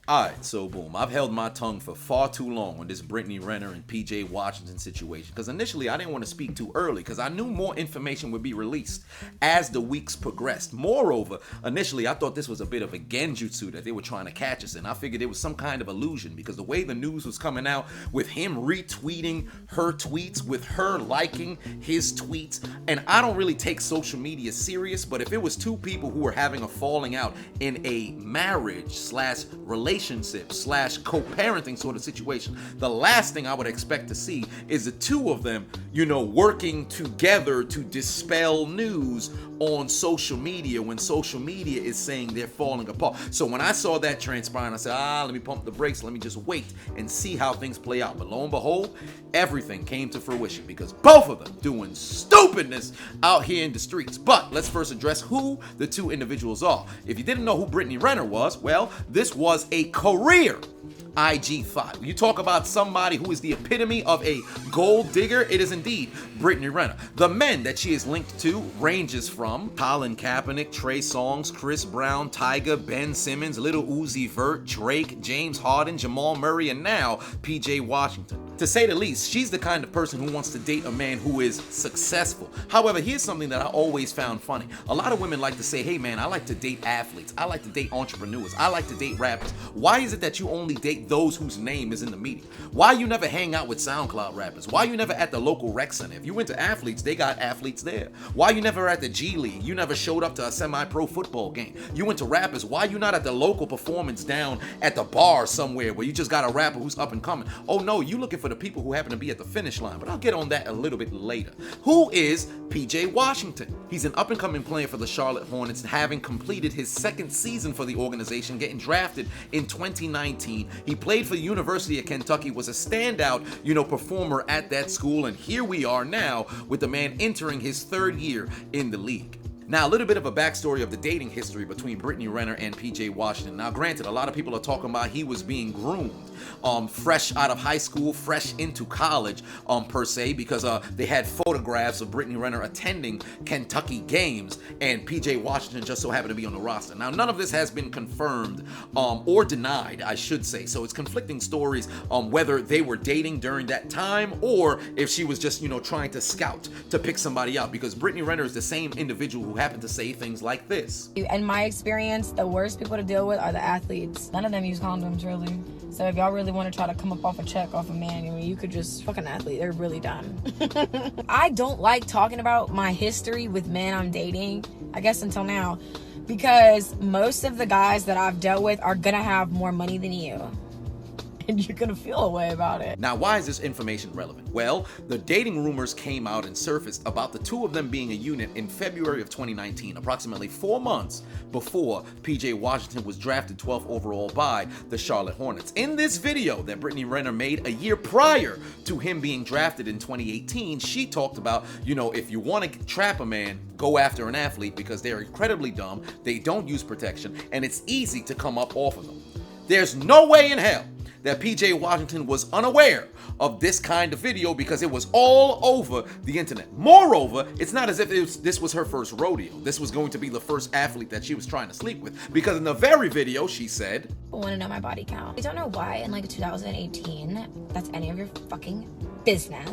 Alright, so boom. I've held my tongue for far too long on this Brittany Renner and PJ Washington situation because initially I didn't want to speak too early because I knew more information would be released as the weeks progressed. Moreover, initially I thought this was a bit of a genjutsu that they were trying to catch us in. I figured it was some kind of illusion because the way the news was coming out with him retweeting her tweets, with her liking his tweets, and I don't really take social media serious, but if it was two people who were having a falling out in a marriage slash relationship slash co-parenting sort of situation, the last thing I would expect to see is the two of them, working together to dispel news on social media when social media is saying they're falling apart. So when I saw that transpiring, I said, let me pump the brakes, let me just wait and see how things play out. But lo and behold, everything came to fruition because both of them doing stupidness out here in the streets. But let's first address who the two individuals are. If you didn't know who Brittany Renner was, well, this was a career IG5. When you talk about somebody who is the epitome of a gold digger, it is indeed Brittany Renner. The men that she is linked to ranges from Colin Kaepernick, Trey Songz, Chris Brown, Tyga, Ben Simmons, Lil Uzi Vert, Drake, James Harden, Jamal Murray, and now PJ Washington. To say the least, she's the kind of person who wants to date a man who is successful. However, here's something that I always found funny. A lot of women like to say, hey man, I like to date athletes. I like to date entrepreneurs. I like to date rappers. Why is it that you only date those whose name is in the media? Why you never hang out with SoundCloud rappers? Why you never at the local rec center? If you went to athletes, they got athletes there. Why you never at the G League? You never showed up to a semi-pro football game. You went to rappers. Why you not at the local performance down at the bar somewhere where you just got a rapper who's up and coming? Oh no, you looking for the people who happen to be at the finish line, but I'll get on that a little bit later. Who is PJ Washington? He's an up-and-coming player for the Charlotte Hornets, having completed his second season for the organization, getting drafted in 2019. He played for the University of Kentucky, was a standout, performer at that school, and here we are now with the man entering his third year in the league. Now, a little bit of a backstory of the dating history between Brittany Renner and PJ Washington. Now, granted, a lot of people are talking about he was being groomed fresh out of high school, fresh into college, per se, because they had photographs of Brittany Renner attending Kentucky games, and PJ Washington just so happened to be on the roster. Now, none of this has been confirmed or denied, I should say. So it's conflicting stories on whether they were dating during that time or if she was just, trying to scout to pick somebody out, because Brittany Renner is the same individual who happened to say things like this. In my experience, the worst people to deal with are the athletes. None of them use condoms, really. So if y'all really want to try to come up off a check off a man, you could just fuck an athlete. They're really done. I don't like talking about my history with men I'm dating, I guess until now, because most of the guys that I've dealt with are gonna have more money than you. And you're gonna feel a way about it. Now, why is this information relevant? Well, the dating rumors came out and surfaced about the two of them being a unit in February of 2019, approximately 4 months before PJ Washington was drafted 12th overall by the Charlotte Hornets. In this video that Brittany Renner made a year prior to him being drafted in 2018, she talked about, if you want to trap a man, go after an athlete because they're incredibly dumb, they don't use protection, and it's easy to come up off of them. There's no way in hell that PJ Washington was unaware of this kind of video because it was all over the internet. Moreover, it's not as if this was her first rodeo. This was going to be the first athlete that she was trying to sleep with, because in the very video she said, I want to know my body count. I don't know why in 2018 that's any of your fucking business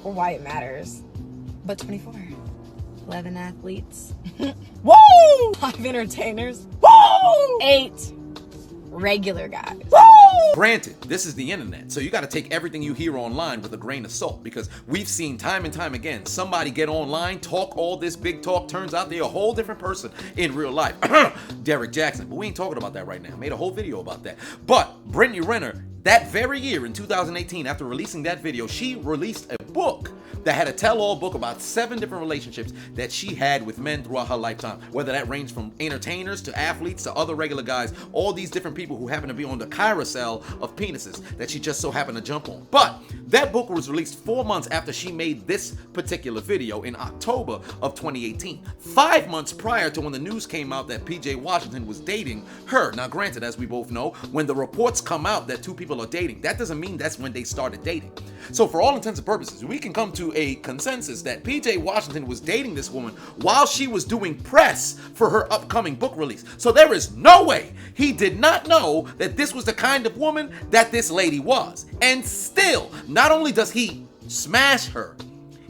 or why it matters, but 24. 11 athletes. Woo! 5 entertainers. Woo! 8 regular guys. Woo! Granted, this is the internet, so you got to take everything you hear online with a grain of salt, because we've seen time and time again somebody get online, talk all this big talk, turns out they're a whole different person in real life. Derek Jackson, but we ain't talking about that right now. Made a whole video about that. But Brittany Renner, that very year in 2018, after releasing that video, she released a book that had a tell-all book about 7 different relationships that she had with men throughout her lifetime, whether that ranged from entertainers to athletes to other regular guys, all these different people who happen to be on the carousel of penises that she just so happened to jump on. But that book was released 4 months after she made this particular video in October of 2018, 5 months prior to when the news came out that PJ Washington was dating her. Now granted, as we both know, when the reports come out that two people are dating, that doesn't mean that's when they started dating. So for all intents and purposes, we can come to a consensus that PJ Washington was dating this woman while she was doing press for her upcoming book release. So there is no way he did not know that this was the kind of woman that this lady was. And still, not only does he smash her,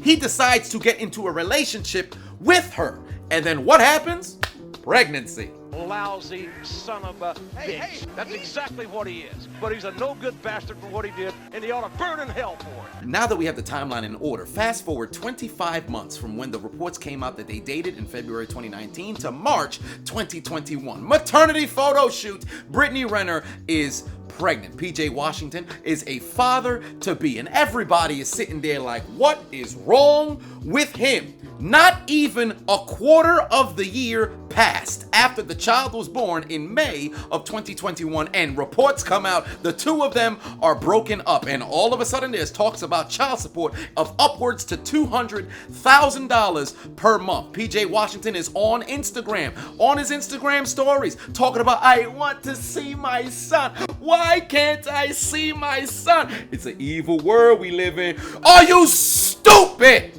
he decides to get into a relationship with her. And then what happens? Pregnancy. Lousy son of a bitch. That's exactly what he is. But he's a no-good bastard for what he did, and he ought to burn in hell for it. Now that we have the timeline in order, fast forward 25 months from when the reports came out that they dated in February 2019 to March 2021. Maternity photo shoot. Brittany Renner is pregnant. PJ Washington is a father-to-be, and everybody is sitting there like, what is wrong with him? Not even a quarter of the year passed after the child was born in May of 2021, and reports come out the two of them are broken up, and all of a sudden there's talks about child support of upwards to $200,000 per month. PJ Washington is on Instagram, on his Instagram stories, talking about, I want to see my son. Why can't I see my son? It's an evil world we live in. Are you stupid,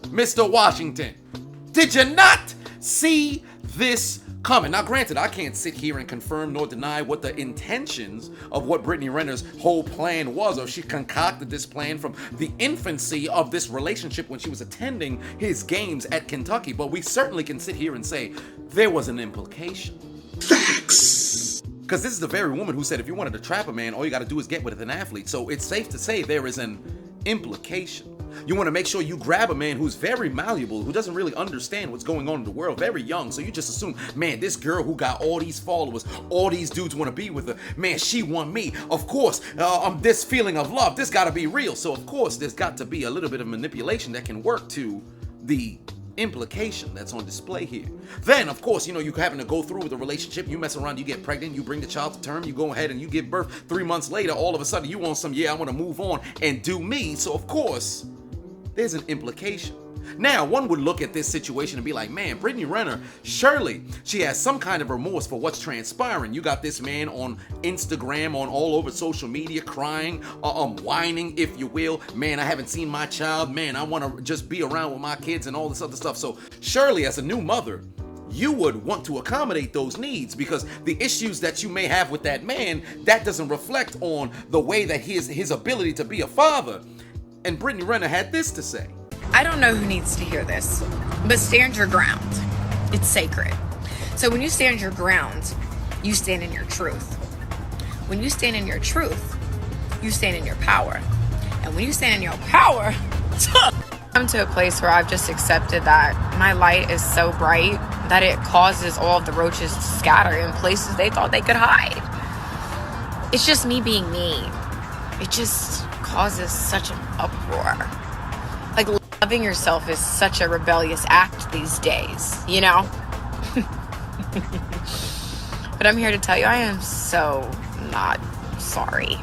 Mr. Washington? Did you not see this coming? Now, granted, I can't sit here and confirm nor deny what the intentions of what Brittany Renner's whole plan was, or if she concocted this plan from the infancy of this relationship when she was attending his games at Kentucky, but we certainly can sit here and say there was an implication. Facts! Because this is the very woman who said if you wanted to trap a man, all you got to do is get with an athlete. So it's safe to say there is an implication. You want to make sure you grab a man who's very malleable, who doesn't really understand what's going on in the world, very young. So you just assume, man, this girl who got all these followers, all these dudes want to be with her, man, she want me. Of course, this feeling of love, this got to be real. So of course, there's got to be a little bit of manipulation that can work to the implication that's on display here. Then, of course, you having to go through with a relationship, you mess around, you get pregnant, you bring the child to term, you go ahead and you give birth. 3 months later, all of a sudden, you want some, I want to move on and do me. So, of course, there's an implication. Now, one would look at this situation and be like, man, Brittany Renner, surely she has some kind of remorse for what's transpiring. You got this man on Instagram, on all over social media, crying, whining, if you will. Man, I haven't seen my child. Man, I want to just be around with my kids and all this other stuff. So surely as a new mother, you would want to accommodate those needs, because the issues that you may have with that man, that doesn't reflect on the way that his ability to be a father. And Brittany Renner had this to say. I don't know who needs to hear this, but stand your ground. It's sacred. So when you stand your ground, you stand in your truth. When you stand in your truth, you stand in your power. And when you stand in your power, I'm to a place where I've just accepted that my light is so bright that it causes all of the roaches to scatter in places they thought they could hide. It's just me being me. It just causes such an uproar. Like, loving yourself is such a rebellious act these days, you know? But I'm here to tell you, I am so not sorry.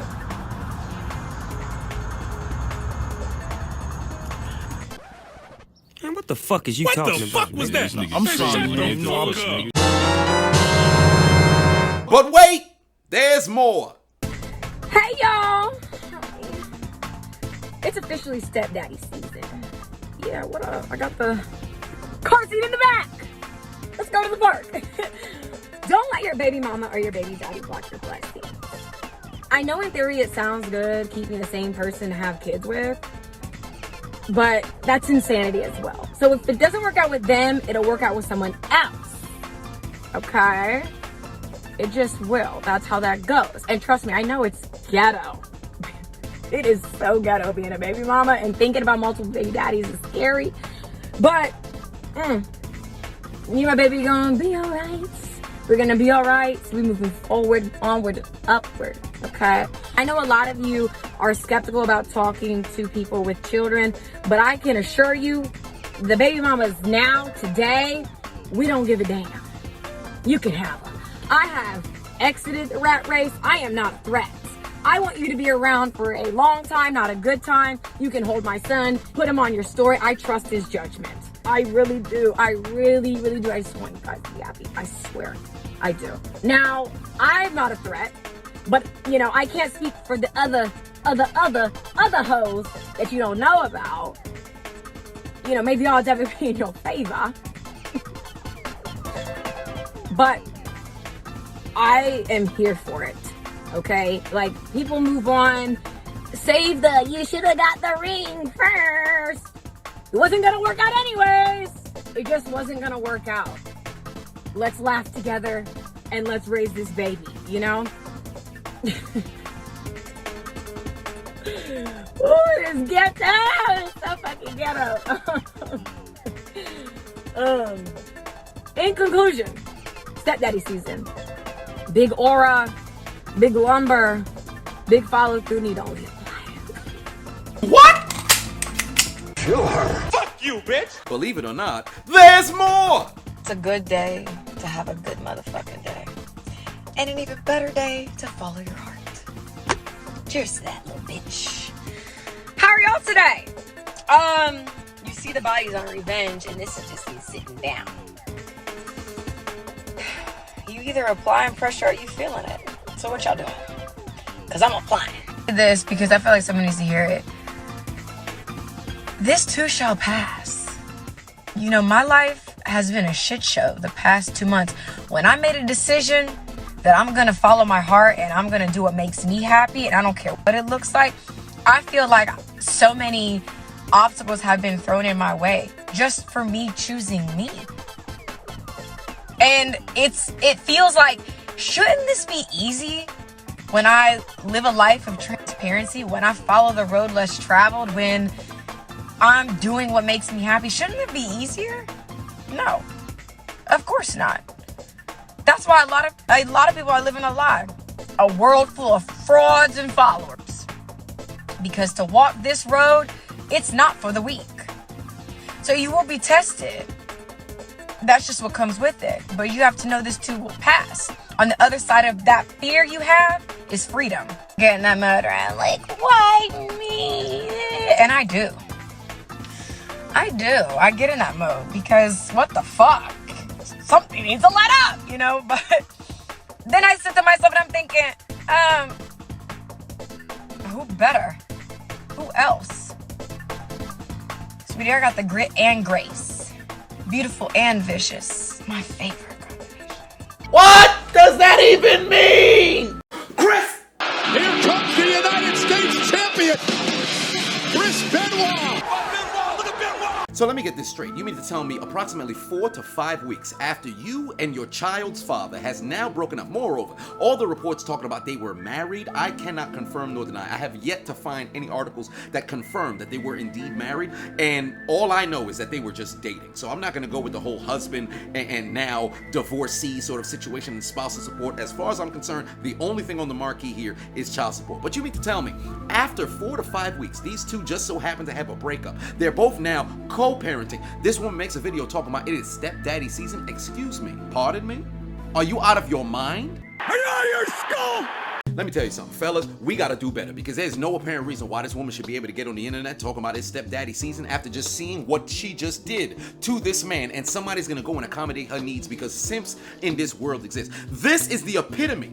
Man, what the fuck is you talking about? What the fuck was that? I'm sorry, man. But wait, there's more. Hey y'all! It's officially stepdaddy season. Yeah, what up? I got the car seat in the back. Let's go to the park. Don't let your baby mama or your baby daddy block your blessings. I know in theory it sounds good keeping the same person to have kids with, but that's insanity as well. So if it doesn't work out with them, it'll work out with someone else. Okay? It just will. That's how that goes. And trust me, I know it's ghetto. It is so ghetto being a baby mama, and thinking about multiple baby daddies is scary. But, you and my baby gonna be alright. We're gonna be alright. So we're moving forward, onward, upward, okay? I know a lot of you are skeptical about talking to people with children, but I can assure you, the baby mamas now, today, we don't give a damn. You can have them. I have exited the rat race. I am not a threat. I want you to be around for a long time, not a good time. You can hold my son, put him on your story. I trust his judgment. I really do. I really, really do. I just want you guys to be happy. I swear. I do. Now, I'm not a threat, but, I can't speak for the other other hoes that you don't know about. You know, maybe odds ever be in your favor. But I am here for it. Okay? Like, people move on. Save the you should have got the ring first. It wasn't gonna work out anyways. It just wasn't gonna work out. Let's laugh together and let's raise this baby, you know? Ooh, this ghetto! It's so fucking ghetto. In conclusion, stepdaddy season. Big aura, big lumber, big follow through, need only. What? Kill her. Fuck you, bitch. Believe it or not, there's more. It's a good day to have a good motherfucking day. And an even better day to follow your heart. Cheers to that, little bitch. How are y'all today? You see the bodies on revenge, and this is just me sitting down. You either applying pressure or you feeling it. So what y'all doing? Because I'm applying. This because I feel like someone needs to hear it. This too shall pass. You know, my life has been a shit show the past 2 months. When I made a decision that I'm gonna follow my heart and I'm gonna do what makes me happy, and I don't care what it looks like, I feel like so many obstacles have been thrown in my way just for me choosing me. And it feels like, shouldn't this be easy when I live a life of transparency, when I follow the road less traveled, when I'm doing what makes me happy? Shouldn't it be easier? No, of course not. That's why a lot of people are living a lie. A world full of frauds and followers. Because to walk this road, it's not for the weak. So you will be tested. That's just what comes with it. But you have to know this too will pass. On the other side of that fear you have is freedom. Getting that mode around like, why me? And I do. I get in that mode because what the fuck? Something needs to let up, you know? But then I sit to myself and I'm thinking, who better? Who else? Sweetie, I got the grit and grace. Beautiful and vicious. My favorite combination. What does that even mean? Chris! Here comes the United States champion, Chris Benoit. So let me get this straight. You mean to tell me approximately 4 to 5 weeks after you and your child's father has now broken up? Moreover, all the reports talking about they were married, I cannot confirm nor deny. I have yet to find any articles that confirm that they were indeed married, and all I know is that they were just dating. So I'm not going to go with the whole husband and now divorcee sort of situation and spousal support. As far as I'm concerned, the only thing on the marquee here is child support. But you mean to tell me, after 4 to 5 weeks, these two just so happen to have a breakup. They're both now co-parenting. This woman makes a video talking about it is stepdaddy season. Excuse me, pardon me? Are you out of your mind? Are you out of your skull? Let me tell you something, fellas, we gotta do better because there's no apparent reason why this woman should be able to get on the internet talking about his stepdaddy season after just seeing what she just did to this man, and somebody's gonna go and accommodate her needs because simps in this world exist. This is the epitome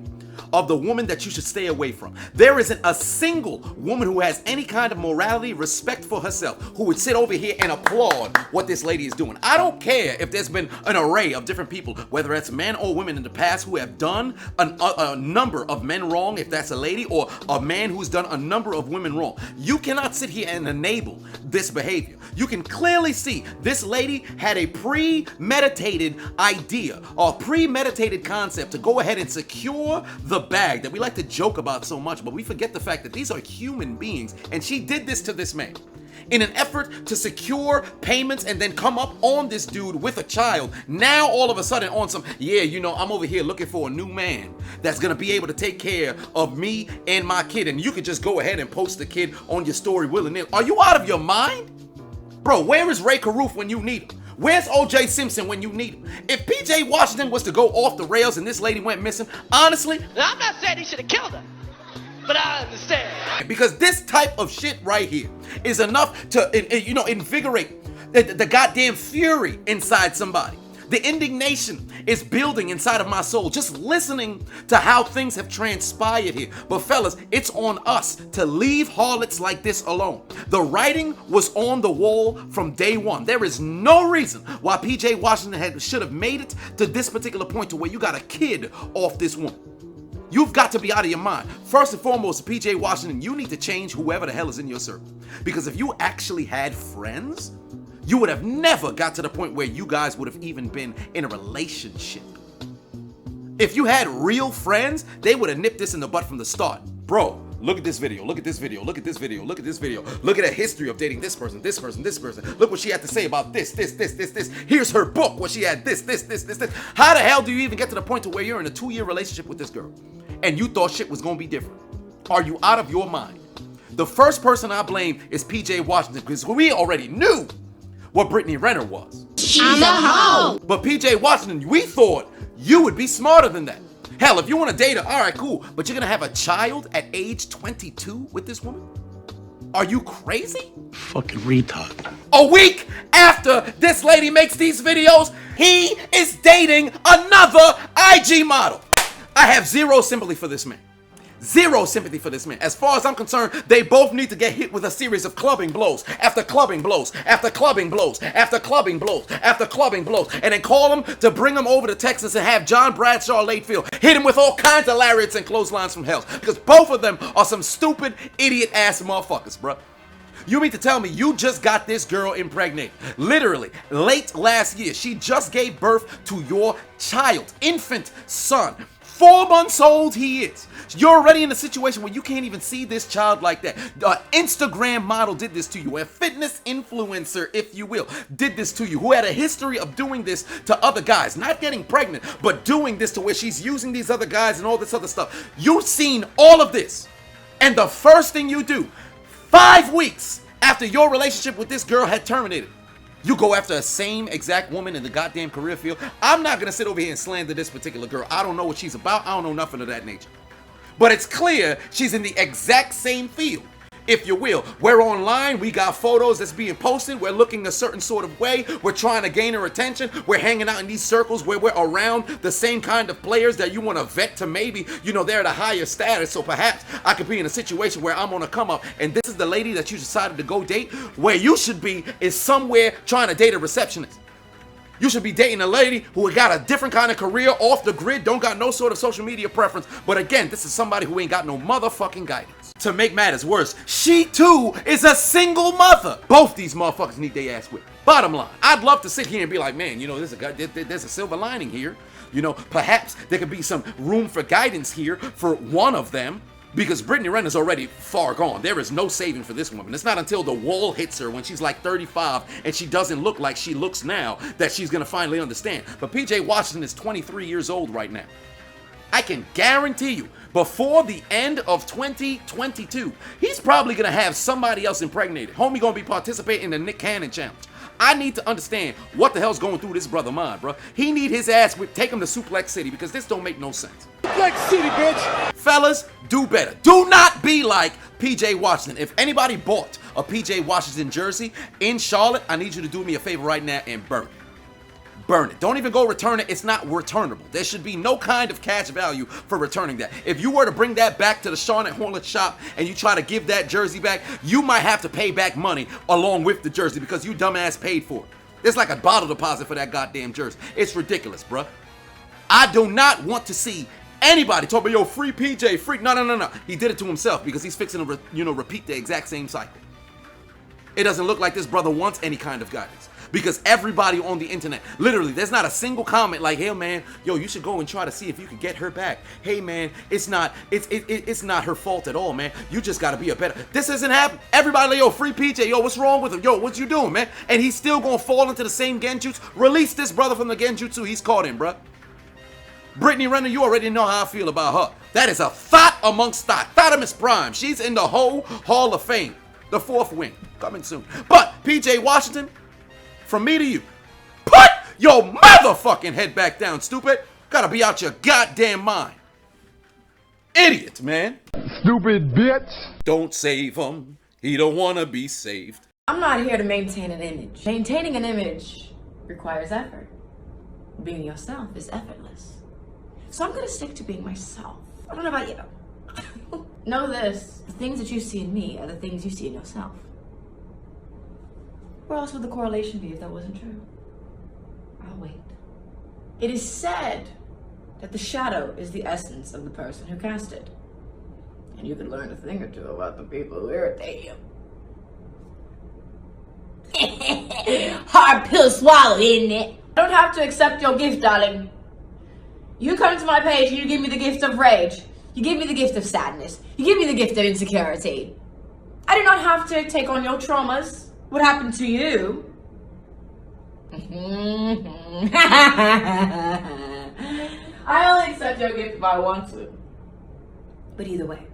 of the woman that you should stay away from. There isn't a single woman who has any kind of morality, respect for herself, who would sit over here and applaud what this lady is doing. I don't care if there's been an array of different people, whether it's men or women in the past who have done a number of men wrong, if that's a lady, or a man who's done a number of women wrong. You cannot sit here and enable this behavior. You can clearly see this lady had a premeditated idea or premeditated concept to go ahead and secure the bag that we like to joke about so much, but we forget the fact that these are human beings, and she did this to this man in an effort to secure payments and then come up on this dude with a child. Now all of a sudden on some, yeah, you know, I'm over here looking for a new man that's gonna be able to take care of me and my kid, and you could just go ahead and post the kid on your story willy-nilly. Are you out of your mind? Bro, where is Ray Caruth when you need him? Where's O.J. Simpson when you need him? If P.J. Washington was to go off the rails and this lady went missing, honestly... Now, I'm not saying he should have killed her, but I understand. Because this type of shit right here is enough to, invigorate the goddamn fury inside somebody. The indignation is building inside of my soul just listening to how things have transpired here. But fellas, it's on us to leave harlots like this alone. The writing was on the wall from day one. There is no reason why PJ Washington should have made it to this particular point to where you got a kid off this woman. You've got to be out of your mind. First and foremost, PJ Washington, you need to change whoever the hell is in your circle. Because if you actually had friends, you would have never got to the point where you guys would have even been in a relationship. If you had real friends, they would have nipped this in the butt from the start. Bro, look at this video, look at this video, look at this video, look at this video. Look at a history of dating this person, this person, this person. Look what she had to say about this. Here's her book where she had this. How the hell do you even get to the point to where you're in a 2-year relationship with this girl and you thought shit was gonna be different? Are you out of your mind? The first person I blame is PJ Washington because we already knew what Brittany Renner was. She's a hoe. But PJ Washington, we thought you would be smarter than that. Hell, if you want to date her, all right, cool. But you're going to have a child at age 22 with this woman? Are you crazy? Fucking retard. A week after this lady makes these videos, he is dating another IG model. I have zero sympathy for this man. Zero sympathy for this man. As far as I'm concerned, they both need to get hit with a series of clubbing blows after clubbing blows after clubbing blows after clubbing blows after clubbing blows, and then call him to bring him over to Texas and have John Bradshaw Latefield hit him with all kinds of lariats and clotheslines from hell, because both of them are some stupid idiot ass motherfuckers, bruh. You mean to tell me you just got this girl impregnated? Literally, late last year, she just gave birth to your child, infant son. 4 months old he is. You're already in a situation where you can't even see this child like that. The Instagram model did this to you. A fitness influencer, if you will, did this to you, who had a history of doing this to other guys. Not getting pregnant, but doing this to where she's using these other guys and all this other stuff. You've seen all of this. And the first thing you do, 5 weeks after your relationship with this girl had terminated, you go after the same exact woman in the goddamn career field. I'm not gonna sit over here and slander this particular girl. I don't know what she's about. I don't know nothing of that nature. But it's clear she's in the exact same field, if you will. We're online, we got photos that's being posted, we're looking a certain sort of way, we're trying to gain her attention, we're hanging out in these circles where we're around the same kind of players that you want to vet to maybe, you know, they're at a higher status, so perhaps I could be in a situation where I'm on a come up, and this is the lady that you decided to go date. Where you should be is somewhere trying to date a receptionist. You should be dating a lady who got a different kind of career, off the grid, don't got no sort of social media preference. But again, this is somebody who ain't got no motherfucking guidance. To make matters worse, she too is a single mother. Both these motherfuckers need their ass whipped. Bottom line, I'd love to sit here and be like, man, you know, there's a silver lining here. You know, perhaps there could be some room for guidance here for one of them. Because Brittany Renner's already far gone. There is no saving for this woman. It's not until the wall hits her when she's like 35 and she doesn't look like she looks now that she's going to finally understand. But PJ Washington is 23 years old right now. I can guarantee you, before the end of 2022, he's probably going to have somebody else impregnated. Homie going to be participating in the Nick Cannon challenge. I need to understand what the hell's going through this brother mind, bro. He need his ass whipped. Take him to Suplex City, because this don't make no sense. Suplex City, bitch! Fellas, do better. Do not be like PJ Washington. If anybody bought a PJ Washington jersey in Charlotte, I need you to do me a favor right now and burn it. Burn it. Don't even go return it. It's not returnable. There should be no kind of cash value for returning that. If you were to bring that back to the Charlotte Hornet shop and you try to give that jersey back, you might have to pay back money along with the jersey because you dumbass paid for it. It's like a bottle deposit for that goddamn jersey. It's ridiculous, bruh. I do not want to see anybody talk about, yo, free PJ, free. No. He did it to himself because he's fixing to, repeat the exact same cycle. It doesn't look like this brother wants any kind of guidance. Because everybody on the internet, literally, there's not a single comment like, hey man, yo, you should go and try to see if you can get her back. Hey man, it's not her fault at all, man. You just gotta be a better. This isn't happening. Everybody like, yo, free PJ, yo, what's wrong with him? Yo, what you doing, man? And he's still gonna fall into the same genjutsu. Release this brother from the genjutsu he's caught in, bruh. Brittany Renner, you already know how I feel about her. That is a thought amongst thought. Thotimus Prime. She's in the whole Hall of Fame. The fourth wing, coming soon. But PJ Washington, from me to you, put your motherfucking head back down, stupid. Gotta be out your goddamn mind. Idiot, man. Stupid bitch. Don't save him. He don't wanna be saved. I'm not here to maintain an image. Maintaining an image requires effort. being yourself is effortless. So I'm gonna stick to being myself. I don't know about you. Know this, the things that you see in me are the things you see in yourself. Where else would the correlation be if that wasn't true? I'll wait. It is said that the shadow is the essence of the person who cast it. And you could learn a thing or two about the people who irritate you. Hard pill swallowed, isn't it? I don't have to accept your gift, darling. You come to my page and you give me the gift of rage. You give me the gift of sadness. You give me the gift of insecurity. I do not have to take on your traumas. What happened to you? I only accept your gift if I want to. But either way,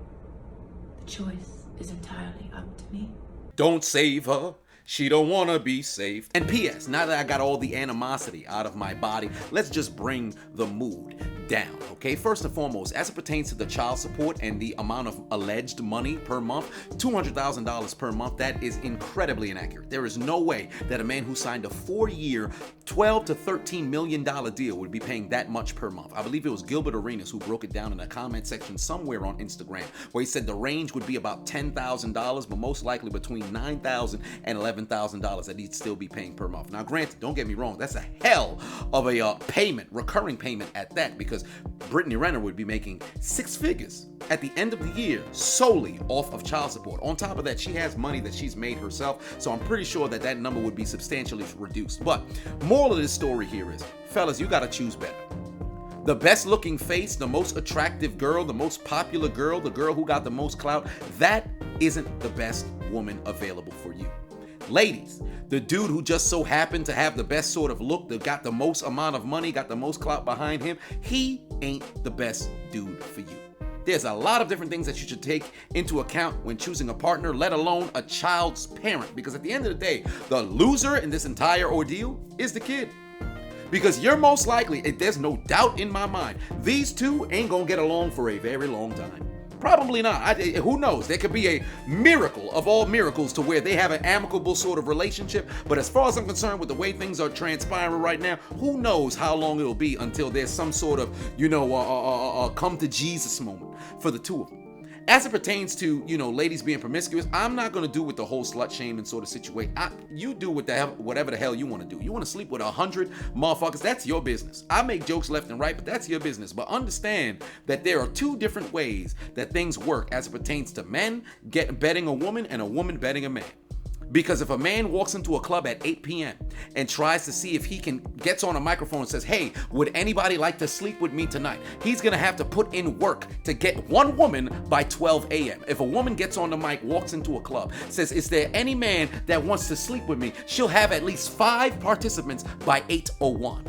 the choice is entirely up to me. Don't save her. She don't wanna be saved. And P.S., now that I got all the animosity out of my body, let's just bring the mood down, okay? First and foremost, as it pertains to the child support and the amount of alleged money per month, $200,000 per month, that is incredibly inaccurate. There is no way that a man who signed a 4-year, $12 to $13 million deal would be paying that much per month. I believe it was Gilbert Arenas who broke it down in a comment section somewhere on Instagram, where he said the range would be about $10,000, but most likely between $9,000 and $11,000 that he'd still be paying per month. Now, granted, don't get me wrong, that's a hell of a payment, recurring payment at that, because Brittany Renner would be making 6 figures at the end of the year solely off of child support. On top of that, she has money that she's made herself, so I'm pretty sure that that number would be substantially reduced. But moral of this story here is, fellas, you gotta choose better. The best looking face, the most attractive girl, the most popular girl, the girl who got the most clout, that isn't the best woman available for you. Ladies, the dude who just so happened to have the best sort of look, that got the most amount of money, got the most clout behind him, he ain't the best dude for you. There's a lot of different things that you should take into account when choosing a partner, let alone a child's parent. Because at the end of the day, the loser in this entire ordeal is the kid. Because you're most likely, there's no doubt in my mind, these two ain't gonna get along for a very long time. Probably not. Who knows? There could be a miracle of all miracles to where they have an amicable sort of relationship. But as far as I'm concerned with the way things are transpiring right now, who knows how long it'll be until there's some sort of, come to Jesus moment for the two of them. As it pertains to, ladies being promiscuous, I'm not going to do with the whole slut shaming sort of situation. You do whatever the hell you want to do. You want to sleep with 100 motherfuckers, that's your business. I make jokes left and right, but that's your business. But understand that there are 2 different ways that things work as it pertains to men betting a woman and a woman betting a man. Because if a man walks into a club at 8 p.m. and tries to see if he gets on a microphone and says, hey, would anybody like to sleep with me tonight? He's gonna have to put in work to get one woman by 12 a.m. If a woman gets on the mic, walks into a club, says, is there any man that wants to sleep with me? She'll have at least 5 participants by 8:01.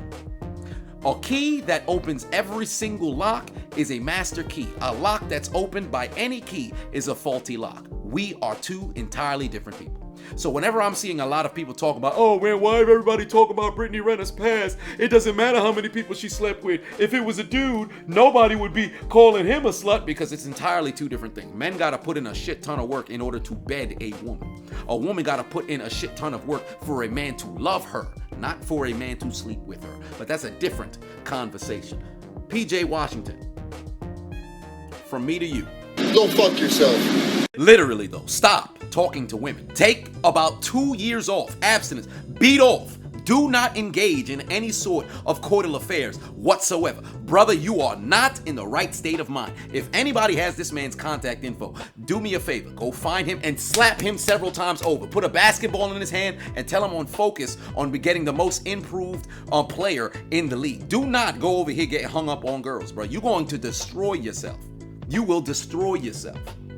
A key that opens every single lock is a master key. A lock that's opened by any key is a faulty lock. We are 2 entirely different people. So whenever I'm seeing a lot of people talk about, oh man, why everybody talk about Brittany Renner's past? It doesn't matter how many people she slept with. If it was a dude, nobody would be calling him a slut, because it's entirely 2 different things. Men gotta put in a shit ton of work in order to bed a woman. A woman gotta put in a shit ton of work for a man to love her, not for a man to sleep with her. But that's a different conversation. PJ Washington, from me to you. Go fuck yourself. Literally though, stop talking to women. Take about 2 years off, abstinence, beat off. Do not engage in any sort of coital affairs whatsoever. Brother, you are not in the right state of mind. If anybody has this man's contact info, do me a favor. Go find him and slap him several times over. Put a basketball in his hand and tell him on focus on getting the most improved player in the league. Do not go over here getting hung up on girls, bro. You're going to destroy yourself. You will destroy yourself.